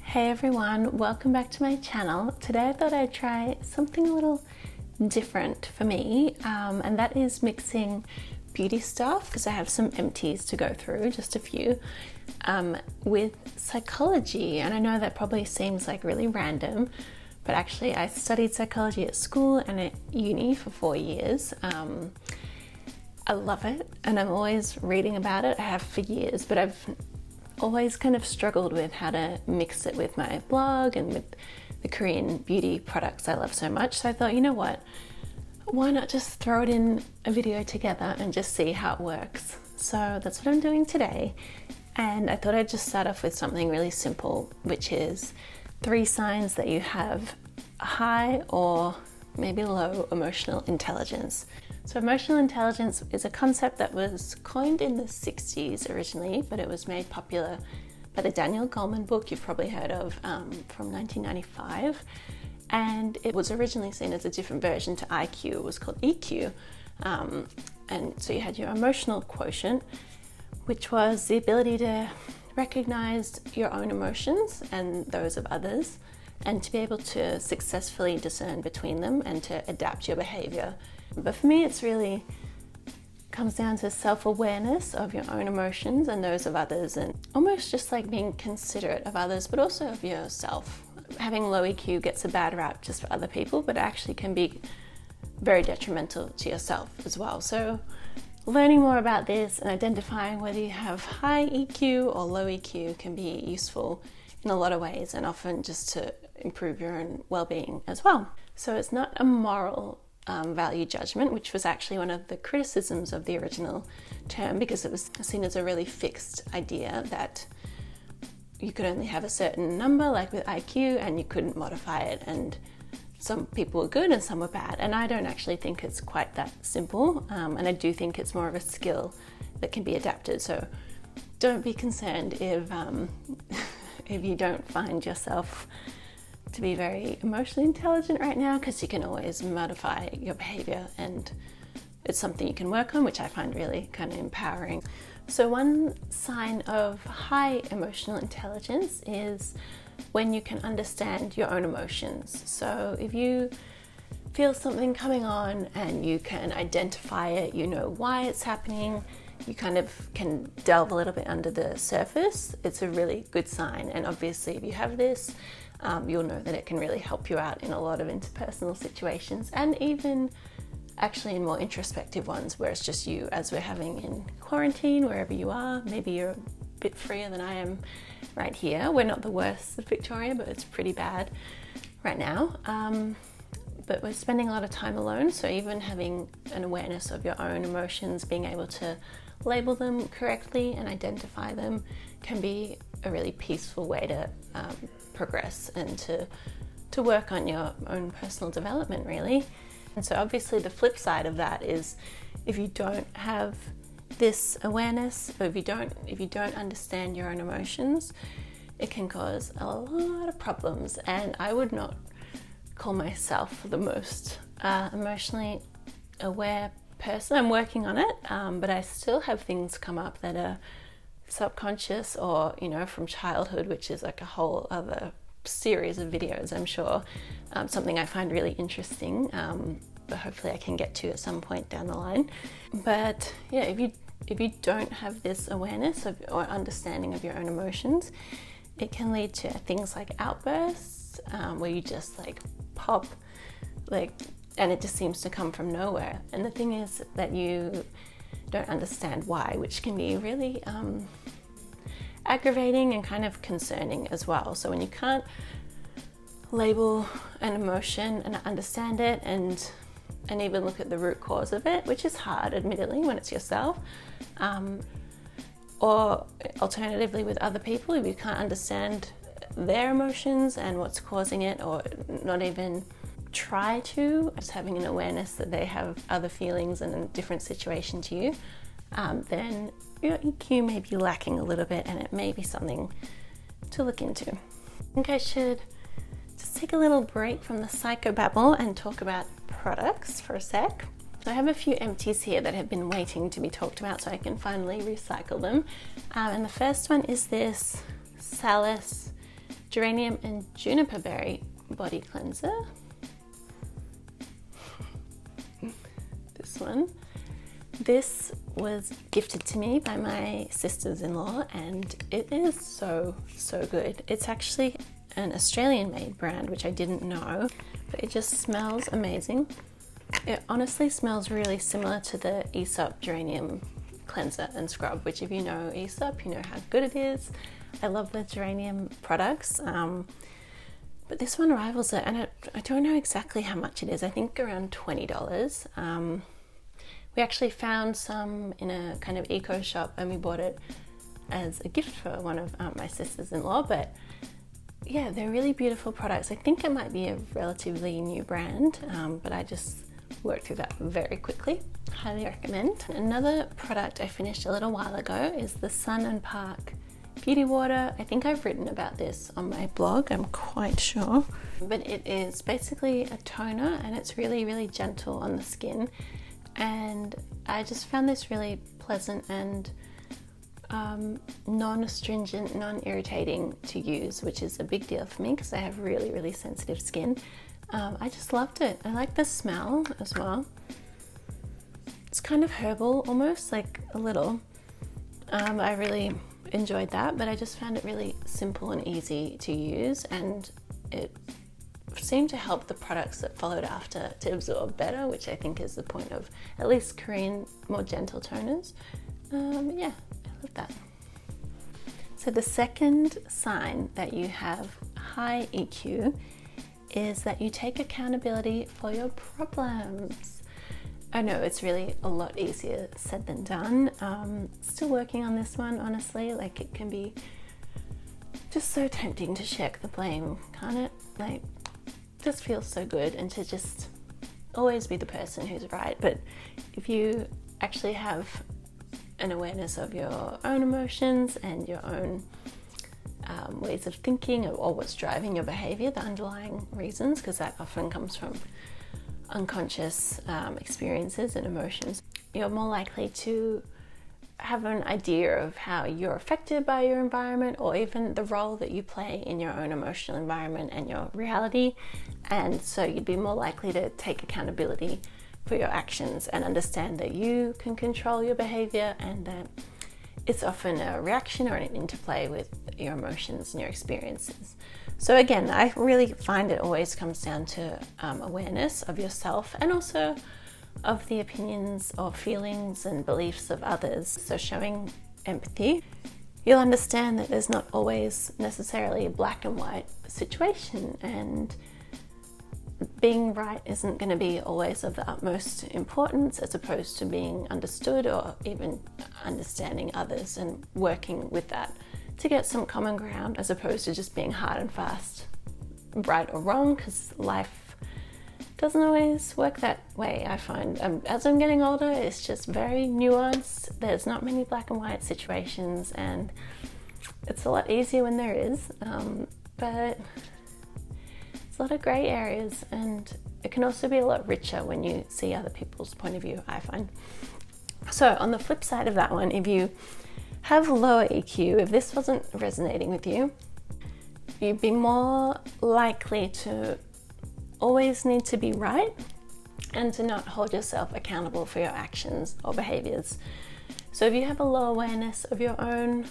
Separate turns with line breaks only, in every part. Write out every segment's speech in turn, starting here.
Hey everyone, welcome back to my channel. Today I thought I'd try something a little different for me, and that is mixing beauty stuff, because I have some empties to go through, just a few, with psychology. And I know that probably seems like really random, but actually I studied psychology at school and at uni for 4 years. I love it and I'm always reading about it. I have for years, but I've always kind of struggled with how to mix it with my blog and with the Korean beauty products I love so much. So I thought, you know what, why not just throw it in a video together and just see how it works. So that's what I'm doing today. And I thought I'd just start off with something really simple, which is 3 signs that you have high or maybe low emotional intelligence. So emotional intelligence is a concept that was coined in the 60s originally, but it was made popular by the Daniel Goleman book you've probably heard of, from 1995. And it was originally seen as a different version to IQ. It was called EQ. And so you had your emotional quotient, which was the ability to recognize your own emotions and those of others, and to be able to successfully discern between them and to adapt your behavior. But for me, it's really comes down to self-awareness of your own emotions and those of others, and almost just like being considerate of others, but also of yourself. Having low EQ gets a bad rap just for other people, but it actually can be very detrimental to yourself as well. So learning more about this and identifying whether you have high EQ or low EQ can be useful in a lot of ways, and often just to improve your own well-being as well. So it's not a moral value judgment, which was actually one of the criticisms of the original term, because it was seen as a really fixed idea that you could only have a certain number, like with IQ, and you couldn't modify it, and some people were good and some were bad. And I don't actually think it's quite that simple, and I do think it's more of a skill that can be adapted. So don't be concerned if if you don't find yourself to be very emotionally intelligent right now, because you can always modify your behavior, and it's something you can work on, which I find really kind of empowering. So one sign of high emotional intelligence is when you can understand your own emotions. So if you feel something coming on and you can identify it, you know why it's happening, you kind of can delve a little bit under the surface, it's a really good sign. And obviously if you have this, you'll know that it can really help you out in a lot of interpersonal situations, and even actually in more introspective ones where it's just you, as we're having in quarantine, wherever you are. Maybe you're a bit freer than I am right here. We're not the worst of Victoria, but it's pretty bad right now. But we're spending a lot of time alone, so even having an awareness of your own emotions, being able to label them correctly and identify them, can be a really peaceful way to progress and to work on your own personal development, really. And so obviously the flip side of that is if you don't have this awareness, or if you don't understand your own emotions, it can cause a lot of problems. And I would not call myself the most emotionally aware person. I'm working on it, but I still have things come up that are subconscious, or from childhood, which is like a whole other series of videos, I'm sure. Something I find really interesting, but hopefully I can get to at some point down the line. But yeah, if you don't have this awareness of or understanding of your own emotions, it can lead to things like outbursts, where you just like pop, and it just seems to come from nowhere. And the thing is that you don't understand why, which can be really aggravating and kind of concerning as well. So when you can't label an emotion and understand it, and even look at the root cause of it, which is hard, admittedly, when it's yourself, or alternatively with other people, if you can't understand their emotions and what's causing it, or not even try to, just having an awareness that they have other feelings and a different situation to you, then your EQ may be lacking a little bit, and it may be something to look into. I think I should just take a little break from the psychobabble and talk about products for a sec. So I have a few empties here that have been waiting to be talked about, so I can finally recycle them. And the first one is this Salus Geranium and Juniper Berry Body Cleanser. This one. This was gifted to me by my sisters-in-law and it is so good. It's actually an Australian made brand, which I didn't know, but it just smells amazing. It honestly smells really similar to the Aesop Geranium cleanser and scrub, which if you know Aesop, you know how good it is. I love the Geranium products, but this one rivals it, and I don't know exactly how much it is. I think around $20. We actually found some in a kind of eco shop and we bought it as a gift for one of my sisters-in-law, but yeah, they're really beautiful products. I think it might be a relatively new brand, but I just worked through that very quickly. Highly recommend. Another product I finished a little while ago is the Sun & Park Beauty Water. I think I've written about this on my blog, I'm quite sure. But it is basically a toner and it's really gentle on the skin. And I just found this really pleasant and non-astringent, non-irritating to use, which is a big deal for me because I have really sensitive skin. I just loved it. I like the smell as well. It's kind of herbal almost, like a little. I really enjoyed that, but I just found it really simple and easy to use, and it seemed to help the products that followed after to absorb better, which I think is the point of at least Korean more gentle toners. Yeah, I love that. So the second sign that you have high EQ is that you take accountability for your problems. I know it's really a lot easier said than done. Still working on this one, honestly. Like, it can be just so tempting to shirk the blame, can't it? Like, just feels so good and to just always be the person who's right. But if you actually have an awareness of your own emotions and your own ways of thinking, or what's driving your behavior, the underlying reasons, because that often comes from unconscious experiences and emotions, you're more likely to have an idea of how you're affected by your environment, or even the role that you play in your own emotional environment and your reality. And so you'd be more likely to take accountability for your actions and understand that you can control your behavior, and that it's often a reaction or an interplay with your emotions and your experiences. So again, I really find it always comes down to awareness of yourself and also of the opinions or feelings and beliefs of others. So showing empathy, you'll understand that there's not always necessarily a black and white situation, and being right isn't going to be always of the utmost importance, as opposed to being understood or even understanding others and working with that to get some common ground, as opposed to just being hard and fast, right or wrong, because life doesn't always work that way. I find as I'm getting older, it's just very nuanced. There's not many black and white situations, and it's a lot easier when there is, but a lot of grey areas, and it can also be a lot richer when you see other people's point of view, I find. So on the flip side of that one, if you have lower EQ, if this wasn't resonating with you, you'd be more likely to always need to be right and to not hold yourself accountable for your actions or behaviors. So if you have a low awareness of your own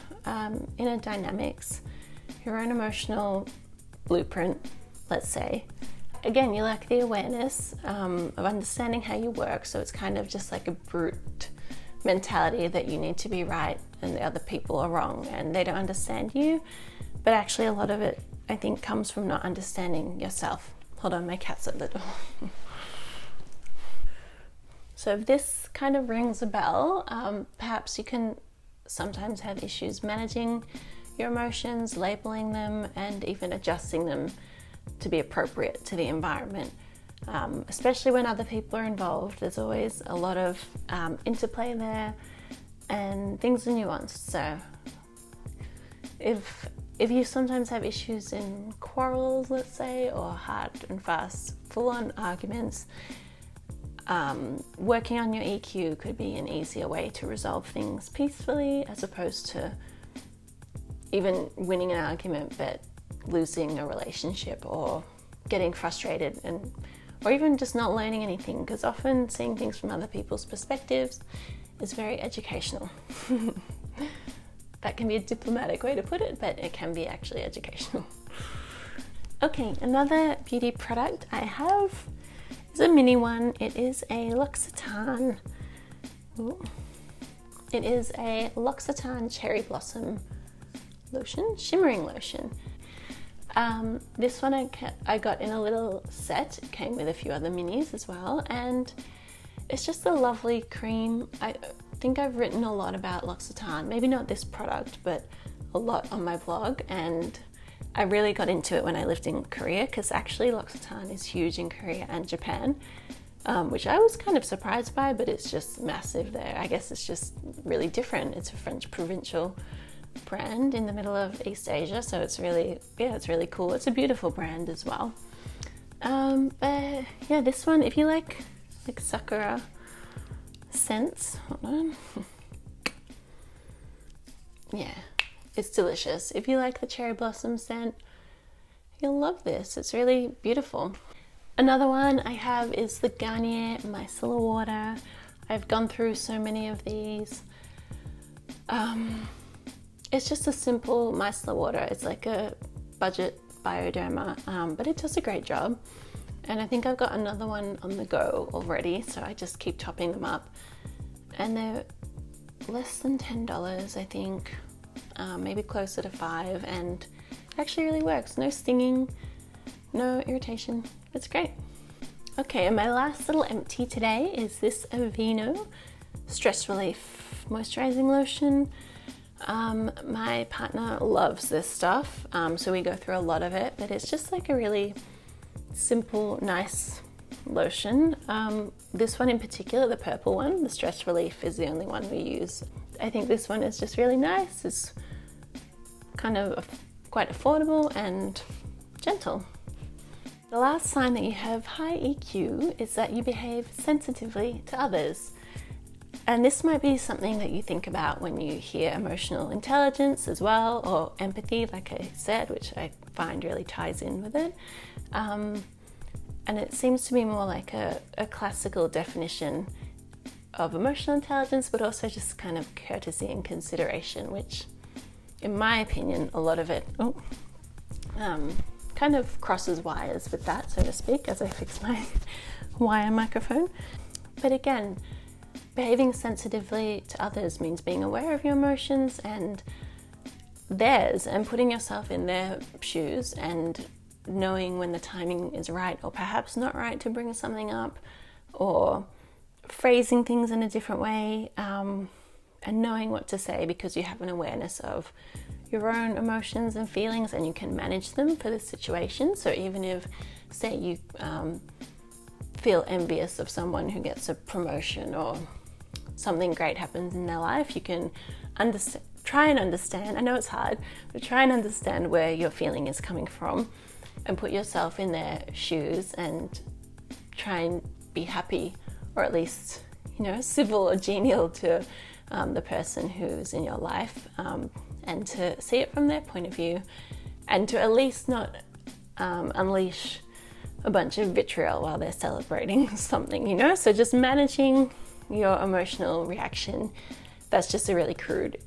inner dynamics, your own emotional blueprint, let's say, again, you lack the awareness of understanding how you work, so it's kind of just like a brute mentality that you need to be right and the other people are wrong and they don't understand you. But actually a lot of it, I think, comes from not understanding yourself. Hold on, my cat's at the door. So if this kind of rings a bell, perhaps you can sometimes have issues managing your emotions, labeling them, and even adjusting them to be appropriate to the environment. Especially when other people are involved, there's always a lot of interplay there, and things are nuanced. So if you sometimes have issues in quarrels, let's say, or hard and fast full-on arguments, working on your EQ could be an easier way to resolve things peacefully, as opposed to even winning an argument but losing a relationship or getting frustrated, or even just not learning anything, because often seeing things from other people's perspectives is very educational. That can be a diplomatic way to put it, but it can be actually educational. Okay, another beauty product I have is a mini one. It is a L'Occitane. Ooh. It is a L'Occitane Cherry Blossom lotion, shimmering lotion. This one I got in a little set. It came with a few other minis as well, and it's just a lovely cream. I think I've written a lot about L'Occitane, maybe not this product, but a lot on my blog, and I really got into it when I lived in Korea, because actually L'Occitane is huge in Korea and Japan, which I was kind of surprised by, but it's just massive there. I guess it's just really different. It's a French provincial brand in the middle of East Asia, so it's really, yeah, it's really cool. It's a beautiful brand as well. But yeah, this one, if you like sakura scents, hold on. Yeah, it's delicious. If you like the cherry blossom scent, you'll love this. It's really beautiful. Another one I have is the Garnier Micellar water. I've gone through so many of these. It's just a simple micellar water. It's like a budget bioderma, but it does a great job. And I think I've got another one on the go already, so I just keep topping them up. And they're less than $10, I think, maybe closer to $5, and it actually really works. No stinging, no irritation. It's great. Okay, and my last little empty today is this Aveeno Stress Relief Moisturising Lotion. My partner loves this stuff, so we go through a lot of it, but it's just like a really simple, nice lotion. This one in particular, the purple one, the Stress Relief, is the only one we use. I think this one is just really nice. It's kind of quite affordable and gentle. The last sign that you have high EQ is that you behave sensitively to others. And this might be something that you think about when you hear emotional intelligence as well, or empathy, like I said, which I find really ties in with it. And it seems to be more like a classical definition of emotional intelligence, but also just kind of courtesy and consideration, which, in my opinion, a lot of it kind of crosses wires with that, so to speak, as I fix my wire microphone. But again, behaving sensitively to others means being aware of your emotions and theirs, and putting yourself in their shoes and knowing when the timing is right or perhaps not right to bring something up, or phrasing things in a different way, and knowing what to say because you have an awareness of your own emotions and feelings and you can manage them for the situation. So even if, say, you feel envious of someone who gets a promotion or something great happens in their life, you can try and understand, I know it's hard, but try and understand where your feeling is coming from and put yourself in their shoes and try and be happy, or at least, you know, civil or genial to the person who's in your life, and to see it from their point of view, and to at least not unleash a bunch of vitriol while they're celebrating something, you know? So just managing your emotional reaction. That's just a really crude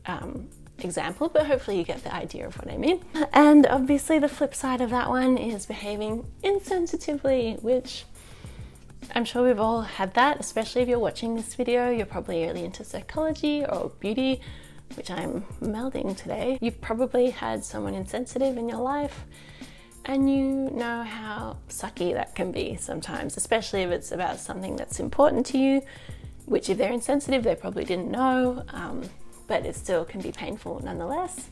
example, but hopefully you get the idea of what I mean. And obviously the flip side of that one is behaving insensitively, which I'm sure we've all had that, especially if you're watching this video. You're probably really into psychology or beauty, which I'm melding today. You've probably had someone insensitive in your life, and you know how sucky that can be sometimes, especially if it's about something that's important to you, which if they're insensitive, they probably didn't know, but it still can be painful nonetheless.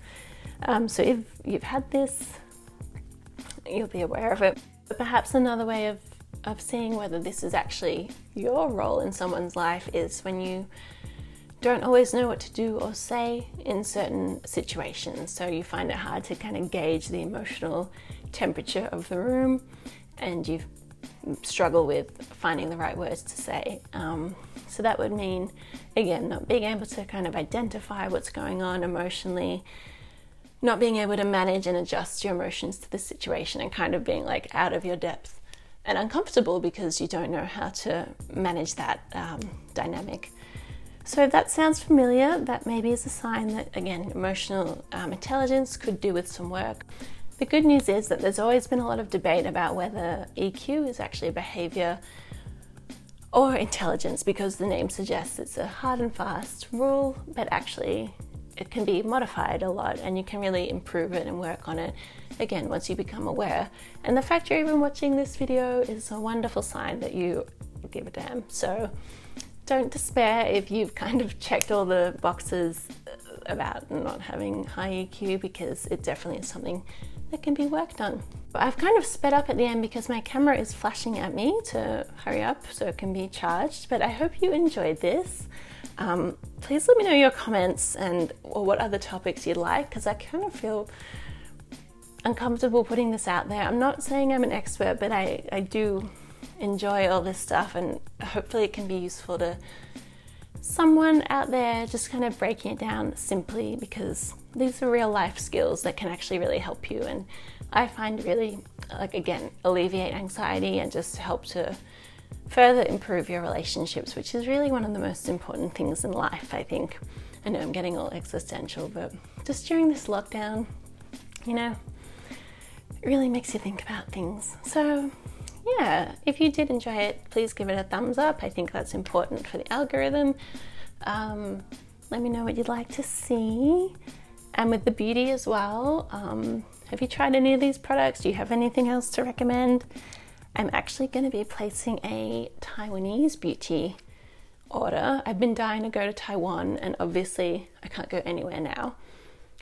So if you've had this, you'll be aware of it. But perhaps another way of seeing whether this is actually your role in someone's life is when you don't always know what to do or say in certain situations. So you find it hard to kind of gauge the emotional temperature of the room, and you struggle with finding the right words to say. So that would mean, again, not being able to kind of identify what's going on emotionally, not being able to manage and adjust your emotions to the situation and kind of being like out of your depth and uncomfortable because you don't know how to manage that dynamic. So if that sounds familiar, that maybe is a sign that, again, emotional intelligence could do with some work. The good news is that there's always been a lot of debate about whether EQ is actually a behavior or intelligence, because the name suggests it's a hard and fast rule, but actually it can be modified a lot and you can really improve it and work on it, again, once you become aware. And the fact you're even watching this video is a wonderful sign that you give a damn. So don't despair if you've kind of checked all the boxes about not having high EQ, because it definitely is something that can be worked on. I've kind of sped up at the end because my camera is flashing at me to hurry up so it can be charged, but I hope you enjoyed this. Please let me know your comments or what other topics you'd like, because I kind of feel uncomfortable putting this out there. I'm not saying I'm an expert, but I do enjoy all this stuff, and hopefully it can be useful to someone out there, just kind of breaking it down simply, because these are real life skills that can actually really help you, and I find really, like, again, alleviate anxiety and just help to further improve your relationships, which is really one of the most important things in life, I think. I know I'm getting all existential, but just during this lockdown, you know, it really makes you think about things. So yeah, if you did enjoy it, please give it a thumbs up. I think that's important for the algorithm. Let me know what you'd like to see. And with the beauty as well, have you tried any of these products? Do you have anything else to recommend? I'm actually going to be placing a Taiwanese beauty order. I've been dying to go to Taiwan, and obviously I can't go anywhere now.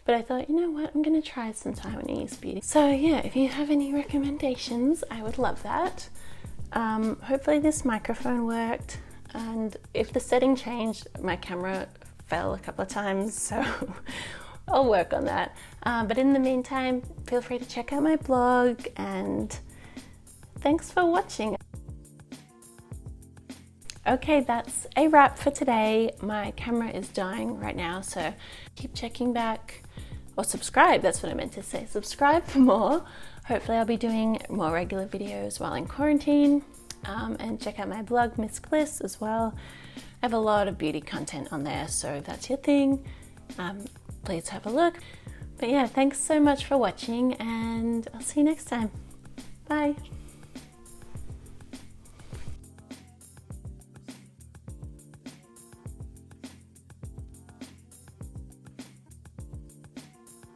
But I thought, you know what, I'm going to try some Taiwanese beauty. So yeah, if you have any recommendations, I would love that. Hopefully this microphone worked, and if the setting changed, my camera fell a couple of times, so I'll work on that. But in the meantime, feel free to check out my blog, and thanks for watching. Okay, that's a wrap for today. My camera is dying right now, so keep checking back, or subscribe, that's what I meant to say. Subscribe for more. Hopefully I'll be doing more regular videos while in quarantine. And check out my blog, Misc Bliss, as well. I have a lot of beauty content on there, so if that's your thing, please have a look. But yeah, thanks so much for watching, and I'll see you next time. Bye.